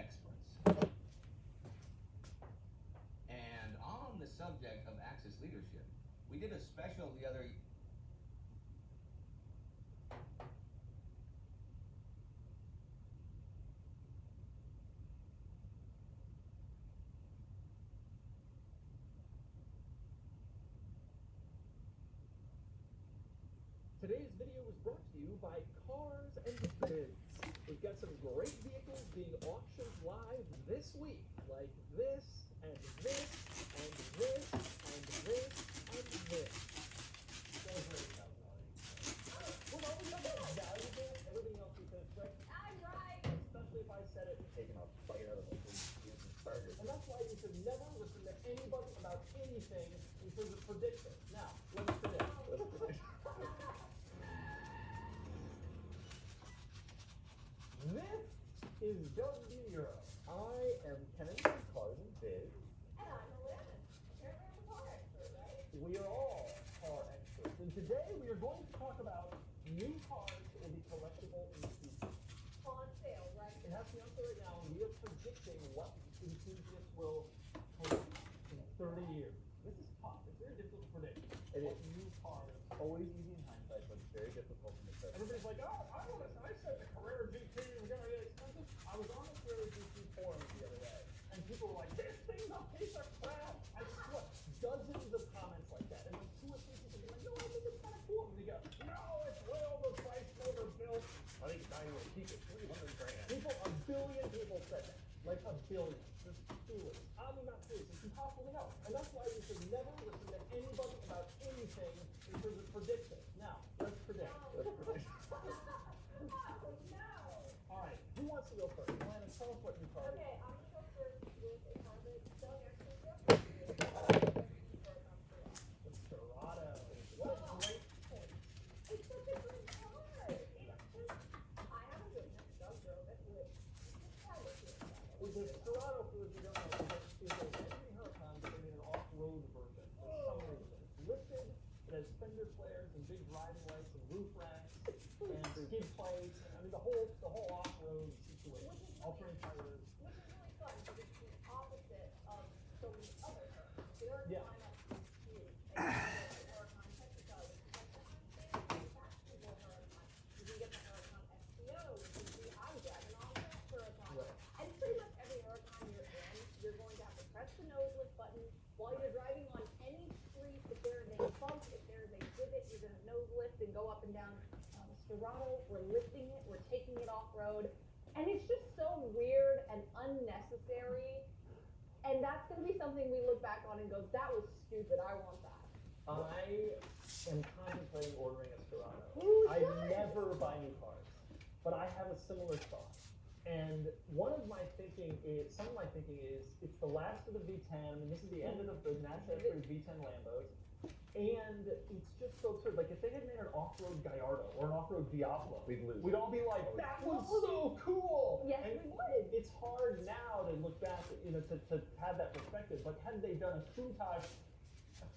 experts. And on the subject of Axis leadership, we did a special the other Today's video was brought to you by Cars and Bids. We've got some great vehicles being auctioned live this week, like this, and this, and this, and this, and this. So great, well, no, we got that valuable. Everything else we said is great. I'm right. Especially if I said it and taken a bite out of it. And that's why you should never listen to anybody about anything in terms of prediction. Now, let's predict. This is W. I am Kennedy from Cars and Bids. And I'm Alana. Apparently I'm a car expert, right? We are all car experts. And today we are going to talk about new cars that will be collectible in the future. On sale, right? It has to be on sale right now, and we are predicting what enthusiasts will collect in 30 years. This is tough. It's very difficult to predict. It what is. new cars. Always easy in hindsight, but it's very difficult in the present. Everybody's like, oh, I said the Carrera GT was going to get expensive. I was on the Carrera GT forum the other day, and people were like, this thing's a piece of crap. I swear, dozens of comments like that. And then 2 or 3 people be like, no, I think it's kind of cool. And they go, no, it's way overpriced, overbuilt. I think it's not even cheap. It's 300 grand. People, a billion people said that. Like a billion. It's foolish. I'm not serious. It's impossible to know. And that's why we should never listen to anybody about anything in terms of prediction. Now, let's predict. That's pretty- No. All right, who wants to go first? Alana, tell us what new car it is. Okay, I'm gonna go first with a car that's selling actually for The Serato. What a great choice. It's such a great car. I have a business, Doug drove it with With the Serato, for those who don't know, is a Henry Huracan, but they made an off-road version for some reason. It's lifted, it has fender flares and big driving lights and roof racks and skid plates, and I mean the whole off-road situation. Alternate tires. which is really fun because it's the opposite of so many other cars. The Huracan Yeah. is huge. And the Huracan Technica, which is like the fashionable Huracan. You can get the Huracan STO, which is the IMG, and all that Huracan. Right. And pretty much every Huracan you're in, you're going to have to press the nose lift button while you're driving on any street. If there is a bump, if there is a divot, you're going to nose lift and go up and down. Serato, we're lifting it, we're taking it off-road, and it's just so weird and unnecessary. And that's going to be something we look back on and go, that was stupid, I want that. I am contemplating ordering a Serato. You I should. never buy new cars, but I have a similar thought. And some of my thinking is, it's the last of the V10, and this is the end of the National V10 Lambos. And it's just so absurd. Like, if they had made an off-road Gallardo or an off-road Diablo, We'd lose. we'd all be like, that was so cool! Yes, And we would. it's hard now to look back, to have that perspective. But had they done a Countach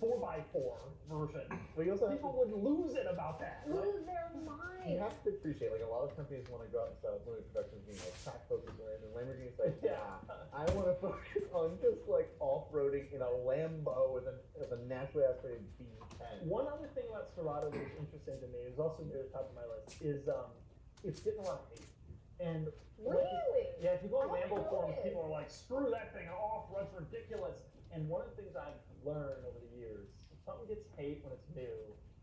4x4 version, Well, you also have people would lose it about that. Lose their you mind. have to appreciate, like, a lot of companies want to go out and sell limited production being like track focused or and Lamborghini's like, Yeah. I want to focus on just like off-roading in a Lambo with a naturally aspirated V10. One other thing about Serato that is interesting to me is also near the top of my list is it's getting a lot of hate. And Really? yeah, if you go on I Lambo know forums, it. people are like, screw that thing off, that's ridiculous. And one of the things I've learned over the years, if something gets hate when it's new,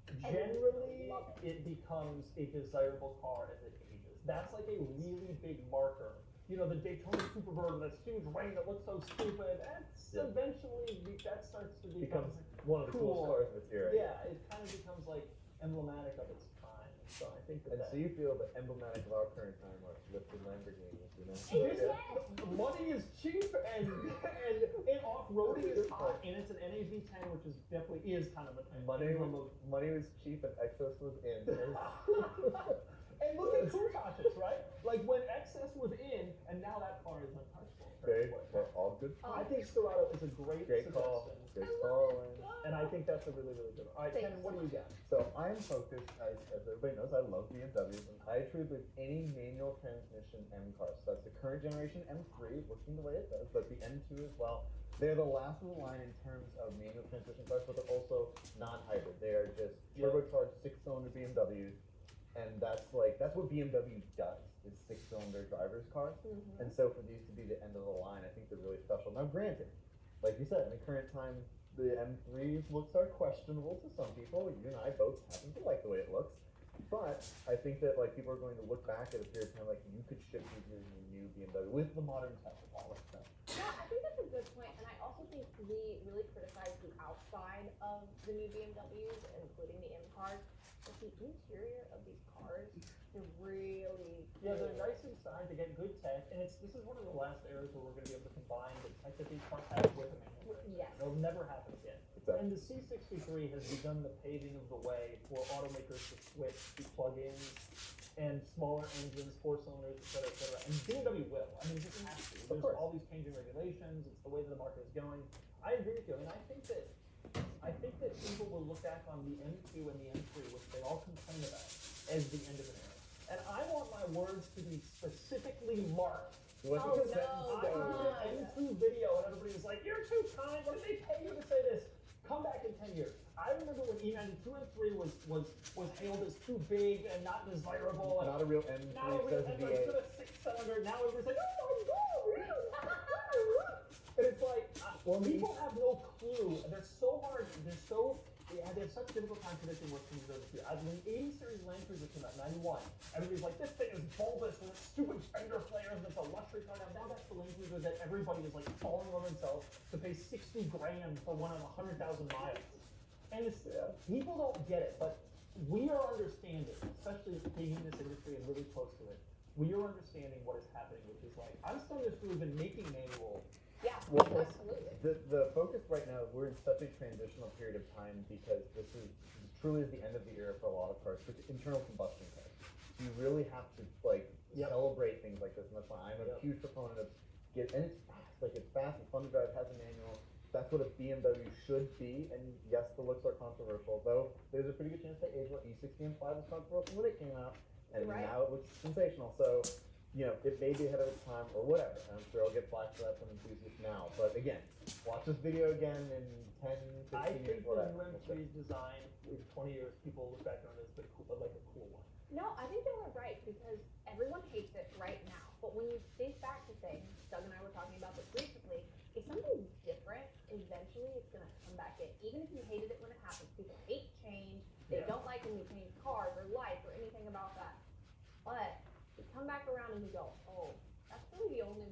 And generally love it becomes a desirable car as it ages. That's like a really big marker. You know, the Daytona Superbird with that huge ring that looks so stupid, that's Yeah. eventually, that starts to become Becomes one of the cool cars of its era. Yeah, it kind of becomes like emblematic of its time. So I think And that so you feel the emblematic of our current time are lifted Lamborghinis, you know? Yes. money is cheap and off-roading is hot, and it's an NAV10, which is definitely is kind of an Money emblem of. was cheap and excess was in. And look at Countaches, right? Like when XS was in, and now that car is untouchable. They're all good. I think Serato is a great Call. suggestion. Great call. And I think that's a really, really good one. All right, Thanks Ken, what do you got? So I'm focused, as everybody knows, I love BMWs, and I truly believe any manual transmission M car, so that's the current generation M3, looking the way it does, but the M2 as well, they're the last of the line in terms of manual transmission cars, but they're also non-hybrid. They are just turbocharged six-cylinder BMWs, and that's what BMW does, is six-cylinder drivers cars. And so for these to be the end of the line, I think they're really special. Now granted, like you said, in the current time, the M3's looks are questionable to some people. You and I both happen to like the way it looks. But I think that like people are going to look back at a period of time like you could ship these in a new BMW with the modern tech and all that stuff. Yeah, I think that's a good point, and I also think we really criticize the outside of the new BMWs, including the M cars, but the interior of these cars, they're really Yeah, they're cool. nice inside, they get good tech, and this is one of the last eras where we're gonna be able to combine the tech that these cars have with a manual transmission. Yes. It'll never happen again. Exactly. And the C63 has begun the paving of the way for automakers to switch to plug-ins and smaller engines, 4 cylinders, et cetera, et cetera. And BMW will. I mean, it just has to. There's course. all these changing regulations. It's the way that the market is going. I agree with you, and I think that people will look back on the M2 and the M3, which they all complain about, as the end of an era. And I want my words to be specifically marked. What's Oh, the no. sentence I that was was in M2 video and everybody was like, "You're too kind. What did they pay you to say this? Come back in 10 years." I remember when E92 and 3 was hailed as too big and not desirable. And not a real M3, now says and V8. instead of 6-cylinder, now everybody's like, "Oh my god!" And it's like people have no clue. They're so hard. They have such a difficult time predicting what's going to go to. When the 80 series Land Cruiser came out in 91, everybody's like, "This thing is bulbous with its stupid fender flares, and it's a luxury car." Now that's the Land Cruiser that everybody is like falling over themselves to pay 60 grand for one on 100,000 miles. And it's, people don't get it, but we are understanding, especially being in this industry and really close to it. We are understanding what is happening, which is like, I'm still just who've been making manual. Yeah, Well, absolutely. the focus right now, we're in such a transitional period of time because this is truly is the end of the era for a lot of cars, internal combustion cars. You really have to celebrate things like this, and that's why I'm a huge proponent of and it's fast, it's fun to drive, it has a manual. That's what a BMW should be, and yes, the looks are controversial, though there's a pretty good chance they age well. E60 M5 was controversial when it came out, and Right. now it looks sensational. So, it may be ahead of its time or whatever, and I'm sure I'll get flack for that from enthusiasts now. But again, watch this video again in 10, 15 I years, think the whatever. new M3's design, in 20 years, people look back on it as like a cool one. No, I think they were right because everyone hates it right now. But when you think back to things, Doug and I were talking about this recently, if something's different, eventually it's going to come back in. Even if you hated it when it happens, people hate change. They Yeah. don't like when you change cars or life or anything about that. But you come back around and you go, oh, that's really the only one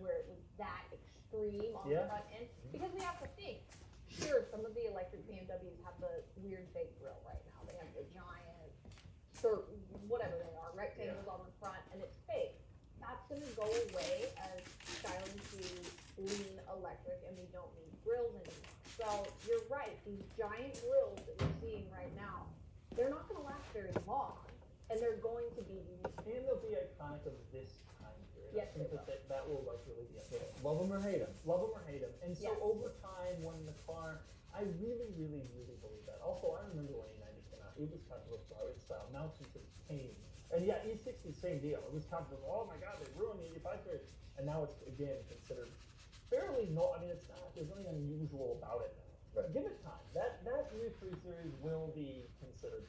where it was that extreme on Yeah. the front end. Because we have to think, sure, some of the electric BMWs have the weird fake grille right now. They have the giant, whatever they are, rectangles on the front, and it's fake. That's going to go away as styling to lean electric, and we don't need grills anymore. So you're right, these giant grills that you're seeing right now, they're not going to last very long, and they're going to be unique. And they'll be iconic of this time period. Yes, I think they that will like really be it. Love them or hate them. Love them or hate them. And so Yes. over time, when the car, I really, really, really believe that. Also, I remember when E90 came out, it was controversial how its style. Now since it's pain. And yeah, E60, same deal. It was controversial. Oh my god, they ruined the 85 series. And now it's, again, considered fairly it's not, there's nothing unusual about it now. Right. Give it time. That new 3 Series will be considered,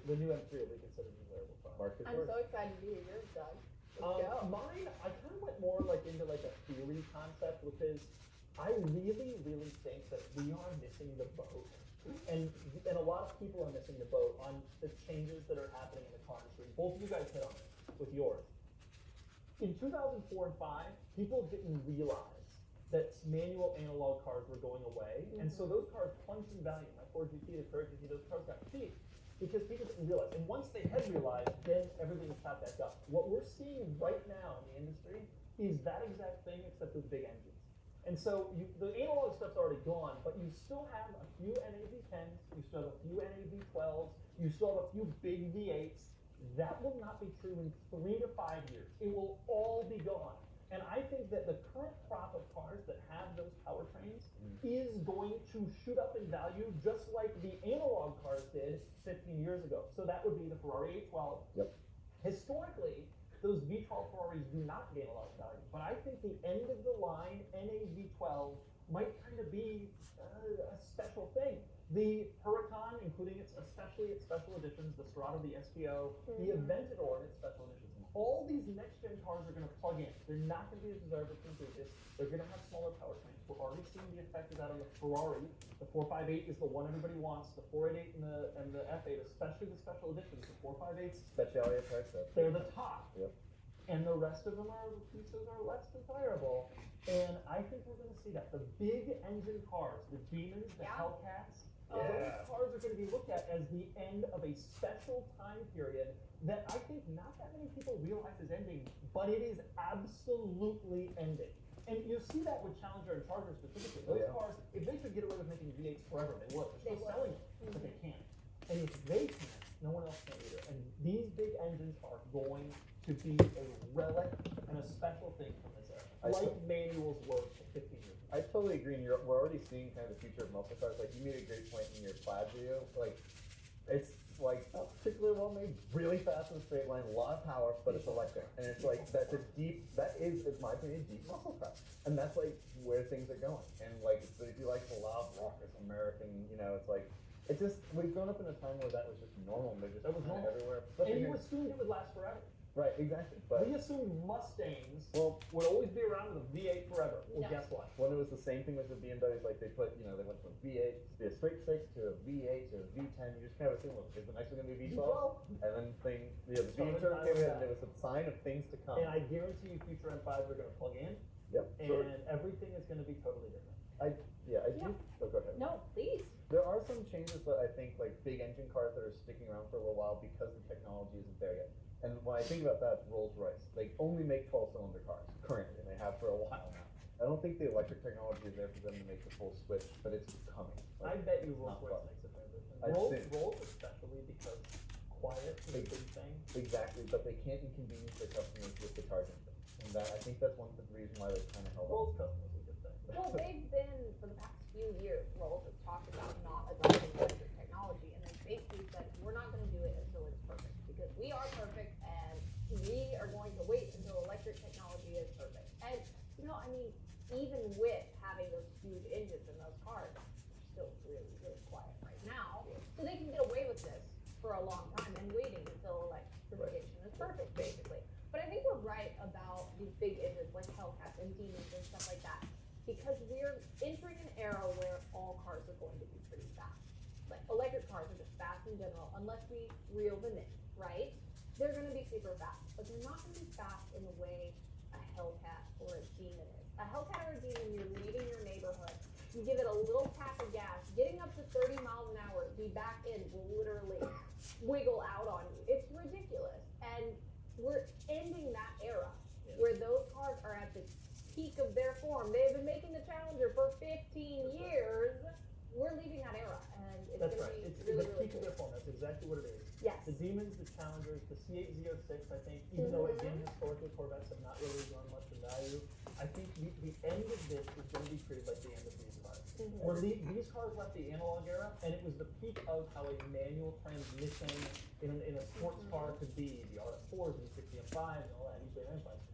the new M3 will be considered a wearable car. Market I'm work. so excited to hear yours, Doug. Let's go. Mine, I kind of went more into a theory concept, which is I really, really think that we are missing the boat. And a lot of people are missing the boat on the changes that are happening in the car industry. Both of you guys hit on it with yours. In 2004 and 5, people didn't realize that manual analog cars were going away, and so those cars plunged in value. My Ford GT, the Courage GT, those cars got cheap because people didn't realize. And once they had realized, then everything shot back up. What we're seeing right now in the industry is that exact thing, except with big engines. And so the analog stuff's already gone, but you still have a few NAV10s, you still have a few NAV12s, you still have a few big V8s That will not be true in 3 to 5 years. It will all be gone. And I think that the current crop of cars that have those powertrains is going to shoot up in value just like the analog cars did 15 years ago. So that would be the Ferrari 812. Yep. Historically, those V12 Ferraris do not gain a lot of value, but I think the end of the line NA V12 might kind of be a special thing. The Huracan, including especially its special editions, the Strada, the SPO, the Aventador and its special editions, all these next-gen cars are going to plug in. They're not going to be as desirable as previous. They're going to have smaller powertrains. We're already seeing the effect of that on the Ferrari. The 458 is the one everybody wants. The 488 and the F8, especially the special editions, the 458s, Speciality price set. they're the top. Yep. And the rest of them are pieces are less desirable. And I think we're going to see that. The big engine cars, the Demons, the Yeah. Hellcats, Yeah. those cars are going to be looked at as the end of a special time period that I think not that many people realize is ending, but it is absolutely ending. And you see that with Challenger and Charger specifically. Oh, Those yeah. cars, if they could get away with making V8s forever, they would. They're They still would. selling them, but they can't. And if they can't, no one else can either. And these big engines are going to be a relic and a special thing from this era, like manuals were 15 years ago. I totally agree, and we're already seeing kind of the future of muscle cars. Like, you made a great point in your Plaid video. Like, it's like not particularly well made, really fast in a straight line, a lot of power, but it's electric. And it's like, that is, in my opinion, deep muscle car. And that's like where things are going. And like, but if you like the loud rock, it's American, you know, it's like, it's just, we've grown up in a time where that was just normal. They're just That was normal. everywhere. And Especially you here. assumed it would last forever. Right, exactly. But We assumed Mustangs well, would always be around with a V8 forever. Well, No. guess what? when it was the same thing with the BMWs, like they put, you know, they went from V8 to be a straight six to a V8 to a V10. You just kind of assume, well, is the next one going to be V12? And then the Started V-turn by came in, that. and it was a sign of things to come. And I guarantee you future M5s are going to plug in, Yep. and So everything is going to be totally different. I do. Yeah. Oh, go ahead. No, please. There are some changes that I think, like big engine cars that are sticking around for a little while because the technology isn't there yet. And when I think about that, Rolls-Royce, they only make 12-cylinder cars currently, and they have for a while now. I don't think the electric technology is there for them to make the full switch, but it's coming. I Like, bet you it's not Rolls-Royce far. makes a transition. I think- Rolls especially because quiet is a big thing. Exactly, but they can't inconvenience their customers with the charging thing. And that, I think that's one of the reasons why they're kind of held Rolls up. customers is a good thing. Well, they've been, for the past few years, Rolls has talked about not adopting electric technology, and they basically said, we're not gonna do it until it's perfect, because we are perfect, and we are going to wait until electric technology is perfect. And, you know, I mean, even with having those huge engines in those cars, they're still really, really quiet right now. So they can get away with this for a long time and waiting until electrification is perfect, basically. But I think we're right about these big engines like Hellcats and Demons and stuff like that, because we're entering an era where all cars are going to be pretty fast. Like electric cars are just fast in general, unless we reel them in, right? They're gonna be super fast, but they're not gonna be fast in the way a Hellcat or a Demon is. A Hellcat or a Demon, you're leaving your neighborhood, you give it a little tap of gas, getting up to 30 miles an hour, the back end will literally wiggle out on you. It's ridiculous. And we're ending that era where those cars are at the peak of their form. They've been making the Challenger for 15 years. We're leaving that era, and it's That's gonna right. be It's really, the really peak of cool. their form. That's exactly what it is. Yes. The Demons, the Challengers, the C806, I think, even though Mhm. again historically Corvettes have not really grown much in value, I think the end of this is going to be treated like the end of these cars. Mhm. Where these cars left the analog era, and it was the peak of how a manual transmission in a sports car could be, the RS4s and the 60 M5 and all that, usually M5s.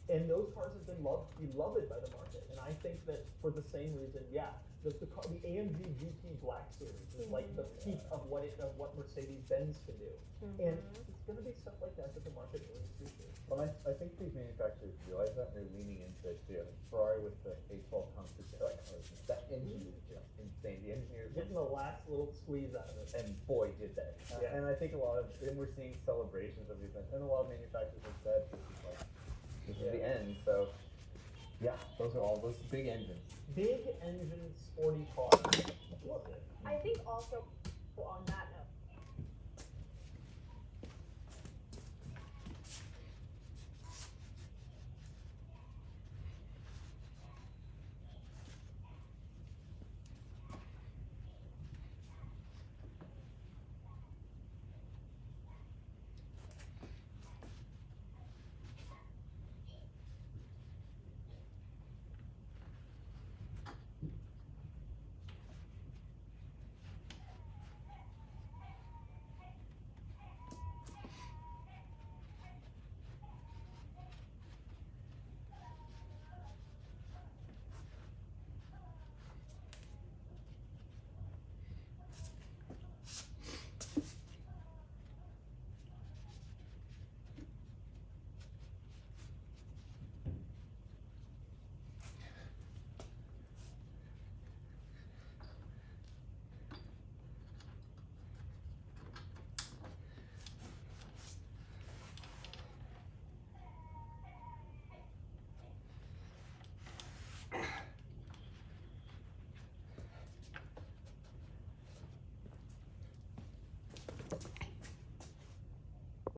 And those cars have been beloved by the market, and I think that for the same reason, the AMG GT Black Series is like the peak of what Mercedes-Benz can do, and it's going to be stuff like that that the market really appreciates. Well, I think these manufacturers realize that, and they're leaning into it too. I mean, Ferrari with the 812 Conquest, that engine is just insane. The engineers, Getting the last little squeeze out of it. and boy, did they. Yeah. And I think and we're seeing celebrations of these things, and a lot of manufacturers have said, this is the end, so, yeah, those are all those big engines. Big engine sporty cars. Love it. I think also on that